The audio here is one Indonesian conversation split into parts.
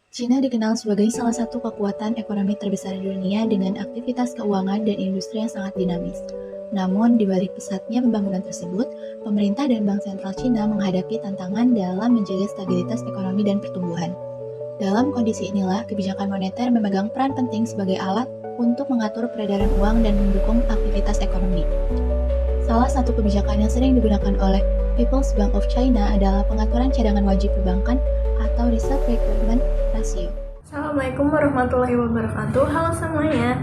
China dikenal sebagai salah satu kekuatan ekonomi terbesar di dunia dengan aktivitas keuangan dan industri yang sangat dinamis. Namun, di balik pesatnya pembangunan tersebut, pemerintah dan Bank Sentral China menghadapi tantangan dalam menjaga stabilitas ekonomi dan pertumbuhan. Dalam kondisi inilah, kebijakan moneter memegang peran penting sebagai alat untuk mengatur peredaran uang dan mendukung aktivitas ekonomi. Salah satu kebijakan yang sering digunakan oleh People's Bank of China adalah pengaturan cadangan wajib perbankan atau Reserve Requirement Ratio. Assalamualaikum warahmatullahi wabarakatuh. Halo semuanya.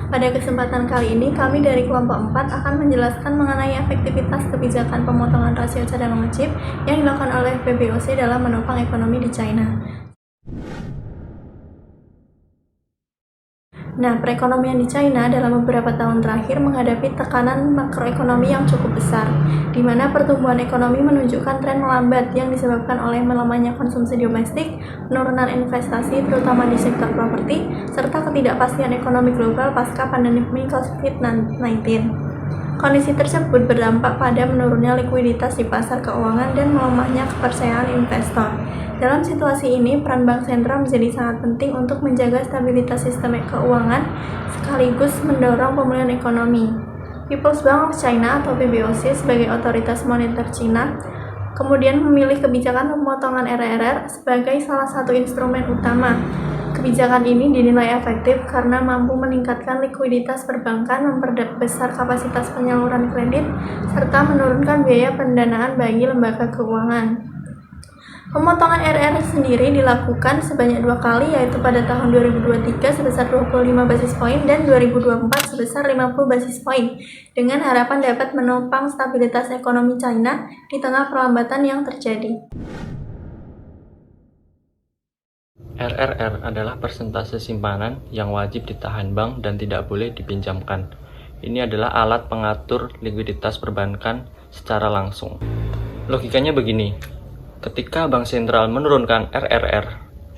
Pada kesempatan kali ini kami dari kelompok 4 akan menjelaskan mengenai efektivitas kebijakan pemotongan rasio cadangan wajib yang dilakukan oleh PBOC dalam menopang ekonomi di China. Nah, perekonomian di China dalam beberapa tahun terakhir menghadapi tekanan makroekonomi yang cukup besar, di mana pertumbuhan ekonomi menunjukkan tren melambat yang disebabkan oleh melemahnya konsumsi domestik, penurunan investasi terutama di sektor properti, serta ketidakpastian ekonomi global pasca pandemi COVID-19. Kondisi tersebut berdampak pada menurunnya likuiditas di pasar keuangan dan melemahnya kepercayaan investor. Dalam situasi ini, peran bank sentral menjadi sangat penting untuk menjaga stabilitas sistem keuangan sekaligus mendorong pemulihan ekonomi. People's Bank of China atau PBOC sebagai otoritas moneter China kemudian memilih kebijakan pemotongan RRR sebagai salah satu instrumen utama. Kebijakan ini dinilai efektif karena mampu meningkatkan likuiditas perbankan, memperbesar kapasitas penyaluran kredit, serta menurunkan biaya pendanaan bagi lembaga keuangan. Pemotongan RR sendiri dilakukan sebanyak 2 kali, yaitu pada tahun 2023 sebesar 25 basis poin dan 2024 sebesar 50 basis poin, dengan harapan dapat menopang stabilitas ekonomi China di tengah perlambatan yang terjadi. RRR adalah persentase simpanan yang wajib ditahan bank dan tidak boleh dipinjamkan. Ini adalah alat pengatur likuiditas perbankan secara langsung. Logikanya begini, ketika bank sentral menurunkan RRR,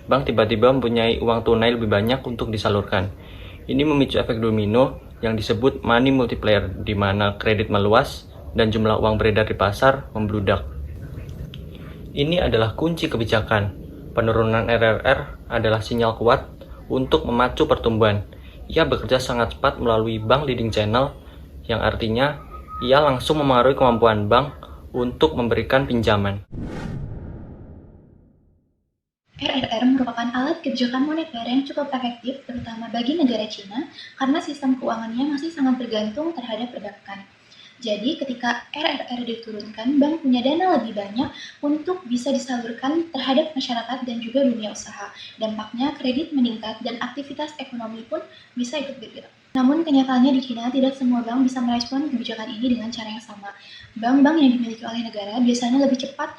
bank tiba-tiba mempunyai uang tunai lebih banyak untuk disalurkan. Ini memicu efek domino yang disebut money multiplier, di mana kredit meluas dan jumlah uang beredar di pasar membludak. Ini adalah kunci kebijakan. Penurunan RRR adalah sinyal kuat untuk memacu pertumbuhan. Ia bekerja sangat cepat melalui bank leading channel, yang artinya ia langsung memengaruhi kemampuan bank untuk memberikan pinjaman. RRR merupakan alat kebijakan moneter yang cukup efektif, terutama bagi negara Cina, karena sistem keuangannya masih sangat bergantung terhadap perbankan. Jadi, ketika RRR diturunkan, bank punya dana lebih banyak untuk bisa disalurkan terhadap masyarakat dan juga dunia usaha. Dampaknya, kredit meningkat dan aktivitas ekonomi pun bisa ikut bergerak. Namun, kenyataannya di China tidak semua bank bisa merespon kebijakan ini dengan cara yang sama. Bank-bank yang dimiliki oleh negara biasanya lebih cepat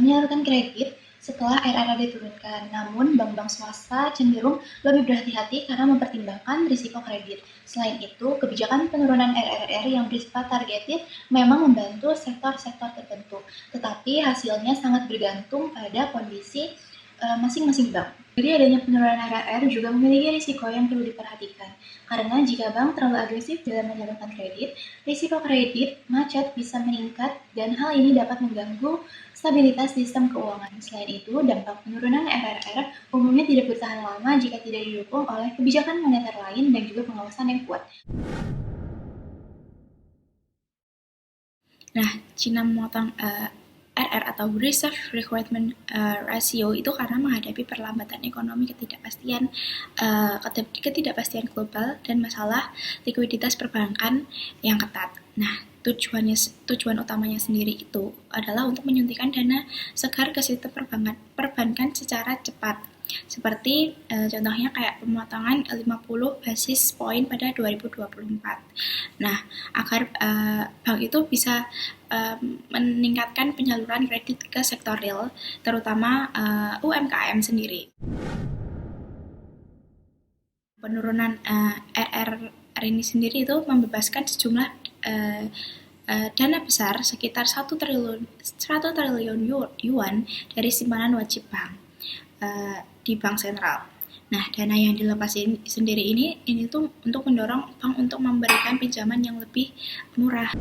menyalurkan kredit setelah RRR diturunkan. Namun, bank-bank swasta cenderung lebih berhati-hati karena mempertimbangkan risiko kredit. Selain itu, kebijakan penurunan RRR yang bersifat targeted memang membantu sektor-sektor tertentu, tetapi hasilnya sangat bergantung pada kondisi masing-masing bank. Jadi adanya penurunan RRR juga memiliki risiko yang perlu diperhatikan, karena jika bank terlalu agresif dalam menyalurkan kredit, risiko kredit macet bisa meningkat dan hal ini dapat mengganggu stabilitas sistem keuangan. Selain itu, dampak penurunan RRR umumnya tidak bertahan lama jika tidak didukung oleh kebijakan moneter lain dan juga pengawasan yang kuat. Nah, China memotong RR atau Reserve Requirement Ratio itu karena menghadapi perlambatan ekonomi, ketidakpastian global, dan masalah likuiditas perbankan yang ketat. Nah, tujuan utamanya sendiri itu adalah untuk menyuntikkan dana segar ke sistem perbankan secara cepat. Seperti contohnya kayak pemotongan 50 basis poin pada 2024. Nah, agar bank itu bisa meningkatkan penyaluran kredit ke sektor real, terutama UMKM sendiri. Penurunan RRR ini sendiri itu membebaskan sejumlah dana besar sekitar 1 triliun yuan dari simpanan wajib bank di bank sentral. Nah, dana yang dilepas sendiri ini tuh untuk mendorong bank untuk memberikan pinjaman yang lebih murah.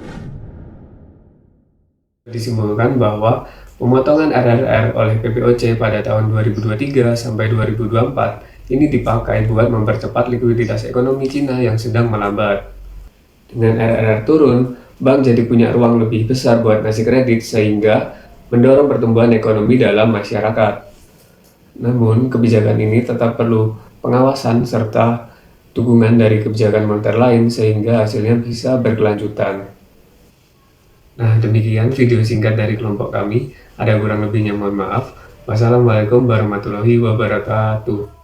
Disimpulkan bahwa pemotongan RRR oleh PPOC pada tahun 2023 sampai 2024 ini dipakai buat mempercepat likuiditas ekonomi Cina yang sedang melambat. Dengan RRR turun, bank jadi punya ruang lebih besar buat ngasih kredit sehingga mendorong pertumbuhan ekonomi dalam masyarakat. Namun, kebijakan ini tetap perlu pengawasan serta dukungan dari kebijakan moneter lain sehingga hasilnya bisa berkelanjutan. Nah, demikian video singkat dari kelompok kami. Ada kurang lebihnya mohon maaf. Wassalamualaikum warahmatullahi wabarakatuh.